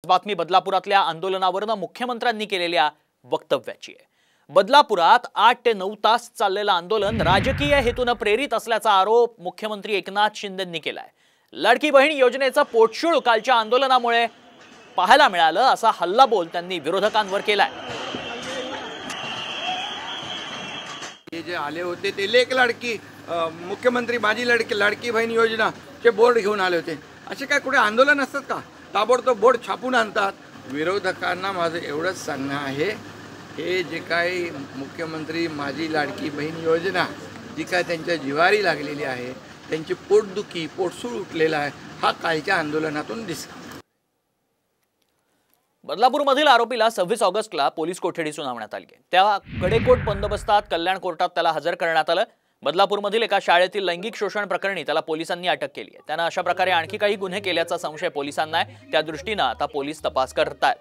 बातमी बदलापुरातल्या आंदोलनावरून मुख्यमंत्र्यांनी केलेल्या वक्तव्याची आहे। बदलापुरात 8 ते 9 तास चाललेलं आंदोलन राजकीय हेतूने प्रेरित असल्याचा आरोप मुख्यमंत्री एकनाथ शिंदेंनी केलाय। लाडकी बहीण योजनेचं पोटशूळ कालच्या आंदोलनामुळे पाहायला मिळालं असा हल्लाबोल त्यांनी विरोधकांवर केलाय। ये जे आले होते ते लेक लाडकी मुख्यमंत्री माझी लाडकी बहीण योजना चे बोर्ड घेऊन आले होते। असे काय कुठे आंदोलन असतात का? ताबडतोब बोर्ड छापून आणतात। विरोधकांना माझं एवढंच सांगणं आहे, हे जे काही मुख्यमंत्री माझी लाडकी बहीण योजना जी काय त्यांच्या जिवारी लागलेली आहे, त्यांची पोटदुखी पोटसूळ उठलेला आहे, हा कालच्या आंदोलनातून दिसला। बदलापूरमधील आरोपीला 26 ऑगस्टला पोलीस कोठडी सुनावण्यात आली आहे। त्या कडेकोट बंदोबस्तात कल्याण कोर्टात त्याला हजर करण्यात आलं। बदलापूरमधील एका शाळेतील लैंगिक शोषण प्रकरणी त्याला पोलिसांनी अटक केली आहे। त्यानं अशा प्रकारे आणखी काही गुन्हे केल्याचा संशय पोलिसांना आहे। त्या दृष्टीने आता पोलीस तपास करतात।